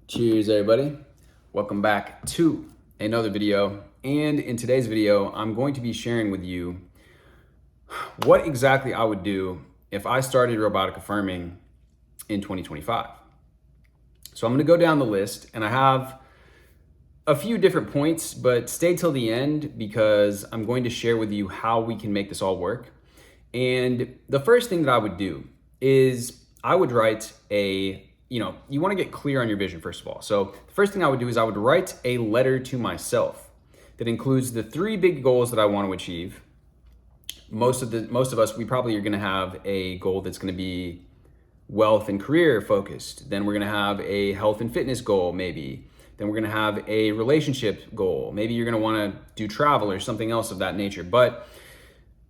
Cheers, everybody. Welcome back to another video. And in today's video, I'm going to be sharing with you what exactly I would do if I started Robotic Affirming in 2025. So I'm going to go down the list, and I have a few different points, but stay till the end because I'm going to share with you how we can make this all work. And the first thing that I would do is I would write you want to get clear on your vision, first of all. So the first thing I would do is I would write a letter to myself that includes the 3 big goals that I want to achieve. Most of us, we probably are going to have a goal that's going to be wealth and career focused. Then we're going to have a health and fitness goal, maybe. Then we're going to have a relationship goal. Maybe you're going to want to do travel or something else of that nature. But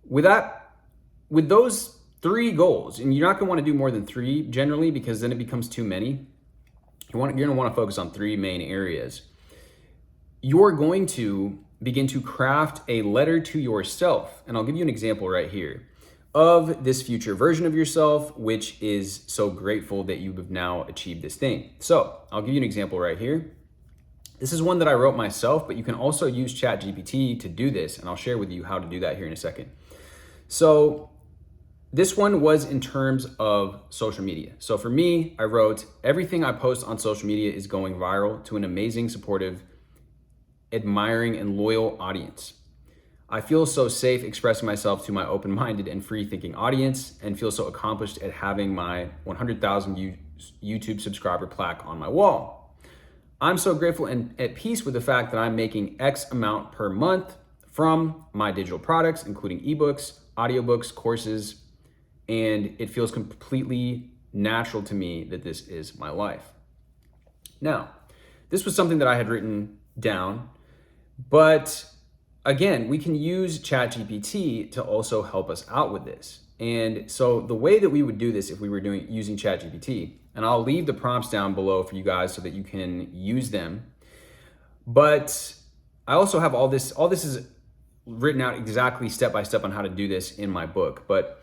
with those 3 goals, and you're not gonna wanna do more than 3 generally because then it becomes too many. You're gonna wanna focus on 3 main areas. You're going to begin to craft a letter to yourself, and I'll give you an example right here of this future version of yourself, which is so grateful that you have now achieved this thing. So I'll give you an example right here. This is one that I wrote myself, but you can also use ChatGPT to do this, and I'll share with you how to do that here in a second. So this one was in terms of social media. So for me, I wrote, everything I post on social media is going viral to an amazing, supportive, admiring, and loyal audience. I feel so safe expressing myself to my open-minded and free-thinking audience and feel so accomplished at having my 100,000 YouTube subscriber plaque on my wall. I'm so grateful and at peace with the fact that I'm making X amount per month from my digital products, including ebooks, audiobooks, courses, and it feels completely natural to me that this is my life. Now, this was something that I had written down, but again, we can use ChatGPT to also help us out with this. And so the way that we would do this if we were using ChatGPT, and I'll leave the prompts down below for you guys so that you can use them. But I also have all this is written out exactly step by step on how to do this in my book. But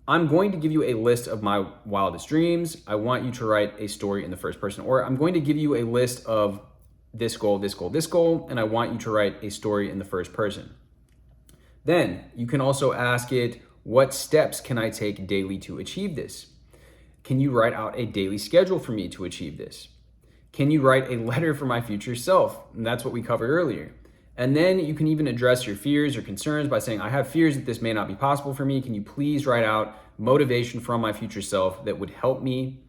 I'm going to give you a list of my wildest dreams. I want you to write a story in the first person, or I'm going to give you a list of this goal, this goal, this goal, and I want you to write a story in the first person. Then you can also ask it, what steps can I take daily to achieve this? Can you write out a daily schedule for me to achieve this? Can you write a letter for my future self? And that's what we covered earlier. And then you can even address your fears or concerns by saying, I have fears that this may not be possible for me. Can you please write out motivation from my future self that would help me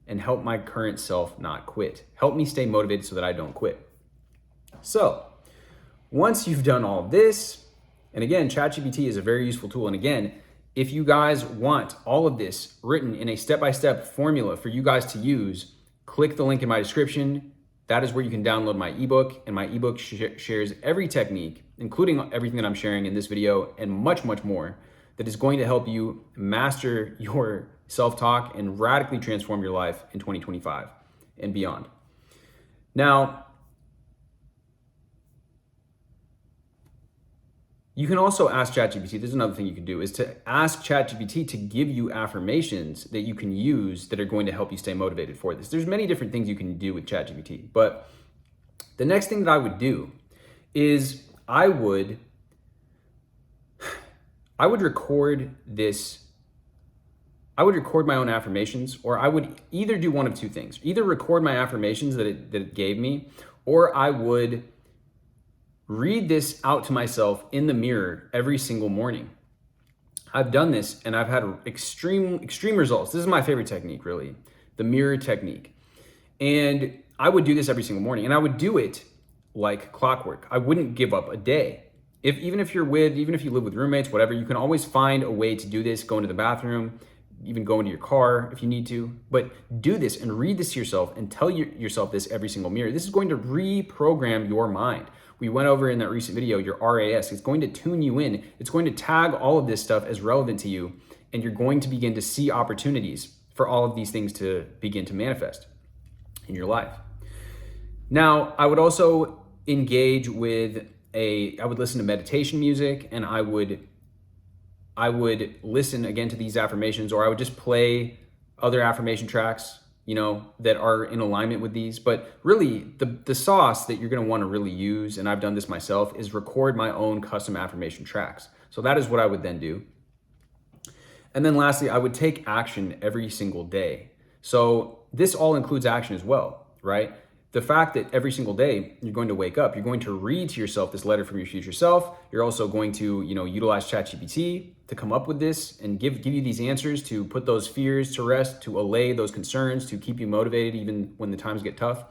and help my current self not quit? Help me stay motivated so that I don't quit. So once you've done all this, and again, ChatGPT is a very useful tool. And again, if you guys want all of this written in a step-by-step formula for you guys to use, click the link in my description. That is where you can download my ebook, and my ebook shares every technique, including everything that I'm sharing in this video and much, much more, that is going to help you master your self-talk and radically transform your life in 2025 and beyond. Now, you can also ask ChatGPT, there's another thing you can do, is to ask ChatGPT to give you affirmations that you can use that are going to help you stay motivated for this. There's many different things you can do with ChatGPT, but the next thing that I would do is I would record this. I would record my own affirmations, or I would either do one of 2 things. Either record my affirmations that it gave me, or I would read this out to myself in the mirror every single morning. I've done this and I've had extreme results. This is my favorite technique, really, the mirror technique. And I would do this every single morning, and I would do it like clockwork. I wouldn't give up a day. Even if you live with roommates, whatever, you can always find a way to do this, go into the bathroom, even go into your car if you need to, but do this and read this to yourself and tell yourself this every single mirror. This is going to reprogram your mind. We went over in that recent video, your RAS. It's going to tune you in. It's going to tag all of this stuff as relevant to you, and you're going to begin to see opportunities for all of these things to begin to manifest in your life. Now, I would also engage with I would listen to meditation music, and I would listen again to these affirmations, or I would just play other affirmation tracks that are in alignment with these. But really, the sauce that you're going to want to really use, and I've done this myself, is record my own custom affirmation tracks. So that is what I would then do. And then lastly, I would take action every single day. So this all includes action as well, right? The fact that every single day you're going to wake up, you're going to read to yourself this letter from your future self. You're also going to, utilize ChatGPT to come up with this and give you these answers, to put those fears to rest, to allay those concerns, to keep you motivated even when the times get tough.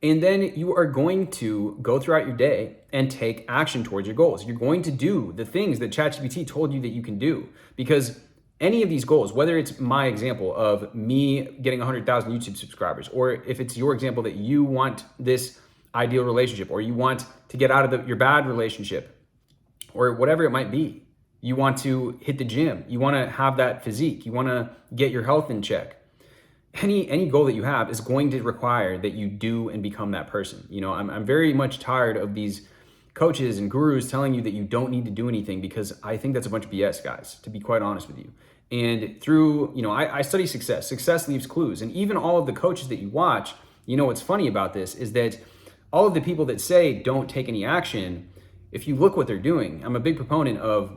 And then you are going to go throughout your day and take action towards your goals. You're going to do the things that ChatGPT told you that you can do, because any of these goals, whether it's my example of me getting 100,000 YouTube subscribers, or if it's your example that you want this ideal relationship, or you want to get out of your bad relationship, or whatever it might be, you want to hit the gym, you want to have that physique, you want to get your health in check. Any goal that you have is going to require that you do and become that person. I'm very much tired of these coaches and gurus telling you that you don't need to do anything, because I think that's a bunch of BS, guys, to be quite honest with you. And through, I study success. Success leaves clues. And even all of the coaches that you watch, what's funny about this is that all of the people that say don't take any action, if you look what they're doing, I'm a big proponent of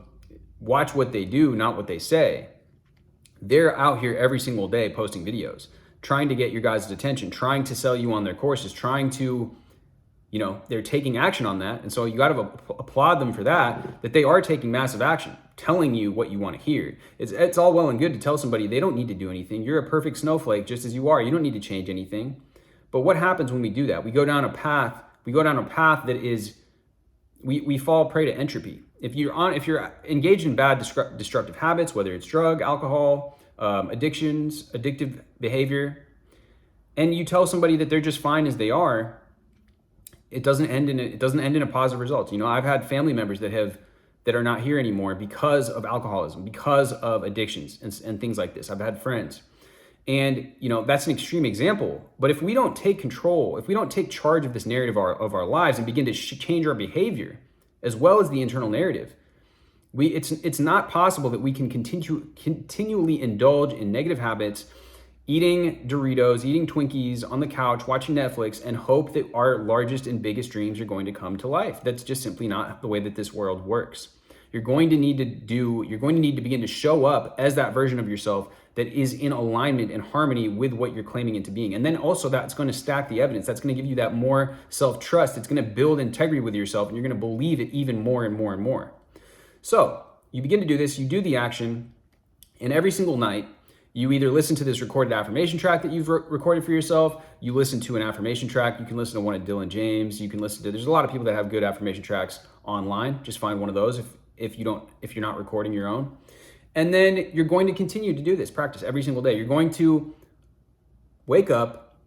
watch what they do, not what they say. They're out here every single day posting videos, trying to get your guys' attention, trying to sell you on their courses, trying to, they're taking action on that. And so you got to applaud them for that they are taking massive action, telling you what you want to hear. It's all well and good to tell somebody they don't need to do anything. You're a perfect snowflake just as you are. You don't need to change anything. But what happens when we do that? We go down a path that is, we fall prey to entropy. If you're engaged in bad destructive habits, whether it's drug, alcohol, addictive behavior, and you tell somebody that they're just fine as they are, it doesn't end in a positive result. I've had family members that are not here anymore because of alcoholism, because of addictions and things like this. I've had friends. And, that's an extreme example. But if we don't take control, if we don't take charge of this narrative of our lives and begin to change our behavior, as well as the internal narrative, it's not possible that we can continually indulge in negative habits, eating Doritos, eating Twinkies on the couch, watching Netflix, and hope that our largest and biggest dreams are going to come to life. That's just simply not the way that this world works. You're going to need to begin to show up as that version of yourself that is in alignment and harmony with what you're claiming into being. And then also that's going to stack the evidence. That's going to give you that more self-trust. It's going to build integrity with yourself, and you're going to believe it even more and more and more. So you begin to do this, you do the action, and every single night, you either listen to this recorded affirmation track that you've recorded for yourself, you listen to an affirmation track, you can listen to one of Dylan James, there's a lot of people that have good affirmation tracks online. Just find one of those if you're not recording your own. And then you're going to continue to do this practice every single day. You're going to wake up,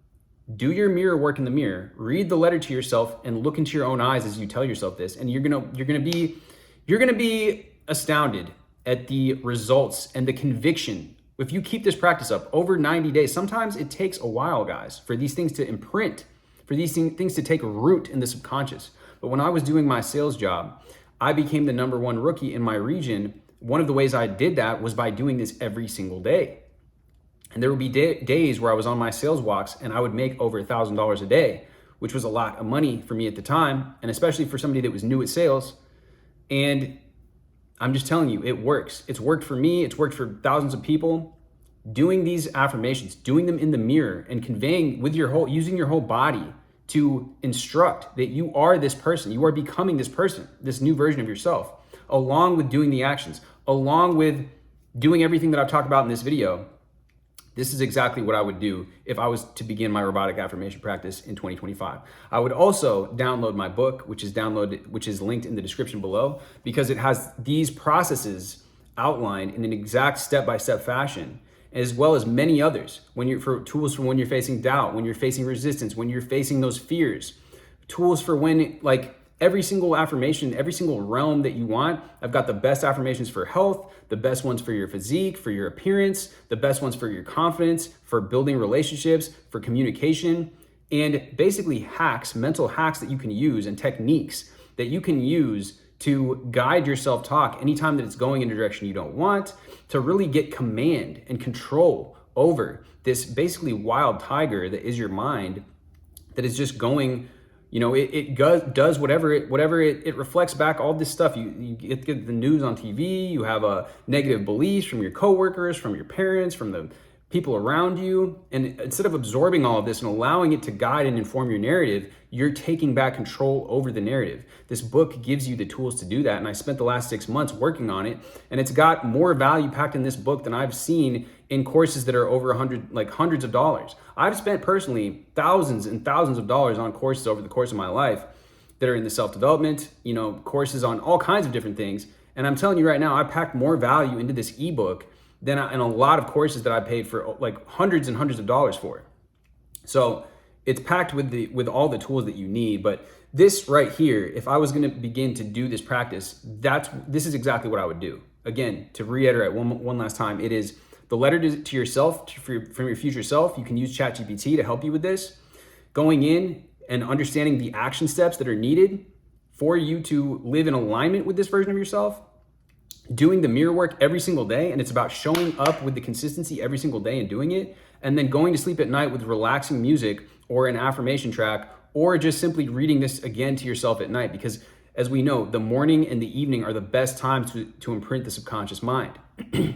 do your mirror work in the mirror, read the letter to yourself, and look into your own eyes as you tell yourself this. And you're gonna be astounded at the results and the conviction. If you keep this practice up over 90 days, sometimes it takes a while, guys, for these things to imprint, for these things to take root in the subconscious. But when I was doing my sales job, I became the #1 rookie in my region. One of the ways I did that was by doing this every single day. And there would be days where I was on my sales walks and I would make over $1,000 a day, which was a lot of money for me at the time, and especially for somebody that was new at sales. And I'm just telling you, it works. It's worked for me. It's worked for thousands of people. Doing these affirmations, doing them in the mirror, and conveying with using your whole body to instruct that you are this person. You are becoming this person, this new version of yourself, along with doing the actions, along with doing everything that I've talked about in this video. This is exactly what I would do if I was to begin my robotic affirmation practice in 2025. I would also download my book, which is linked in the description below, because it has these processes outlined in an exact step-by-step fashion, as well as many others. For tools for when you're facing doubt, when you're facing resistance, when you're facing those fears, tools for when, every single affirmation, every single realm that you want. I've got the best affirmations for health, the best ones for your physique, for your appearance, the best ones for your confidence, for building relationships, for communication, and basically mental hacks that you can use, and techniques that you can use to guide your self-talk anytime that it's going in a direction you don't want, to really get command and control over this basically wild tiger that is your mind, that is just going, it does whatever it reflects back all this stuff. You get the news on TV, you have negative beliefs from your coworkers, from your parents, from the people around you. And instead of absorbing all of this and allowing it to guide and inform your narrative, you're taking back control over the narrative. This book gives you the tools to do that. And I spent the last 6 months working on it. And it's got more value packed in this book than I've seen in courses that are over hundreds of dollars. I've spent personally thousands and thousands of dollars on courses over the course of my life that are in the self-development, courses on all kinds of different things. And I'm telling you right now, I packed more value into this ebook than in a lot of courses that I paid for like hundreds and hundreds of dollars for. So it's packed with all the tools that you need. But this right here, if I was going to begin to do this practice, this is exactly what I would do. Again, to reiterate one last time, it is the letter to yourself, from your future self. You can use ChatGPT to help you with this. Going in and understanding the action steps that are needed for you to live in alignment with this version of yourself. Doing the mirror work every single day, and it's about showing up with the consistency every single day and doing it, and then going to sleep at night with relaxing music or an affirmation track, or just simply reading this again to yourself at night. Because as we know, the morning and the evening are the best times to imprint the subconscious mind.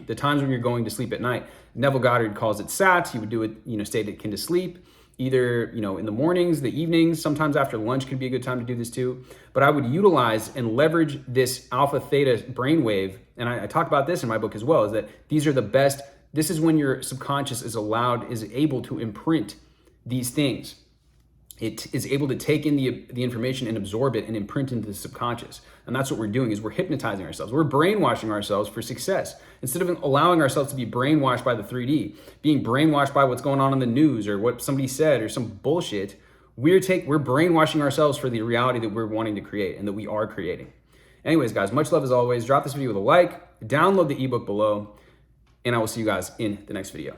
The times when you're going to sleep at night. Neville Goddard calls it SATs. You would do it, state akin to sleep. Either, in the mornings, the evenings, sometimes after lunch could be a good time to do this too. But I would utilize and leverage this alpha theta brainwave. And I talk about this in my book as well, is that these are the best. This is when your subconscious is able to imprint these things. It is able to take in the information and absorb it and imprint into the subconscious. And that's what we're doing, is we're hypnotizing ourselves. We're brainwashing ourselves for success. Instead of allowing ourselves to be brainwashed by the 3D, being brainwashed by what's going on in the news or what somebody said or some bullshit, we're brainwashing ourselves for the reality that we're wanting to create and that we are creating. Anyways, guys, much love as always. Drop this video with a like, download the ebook below, and I will see you guys in the next video.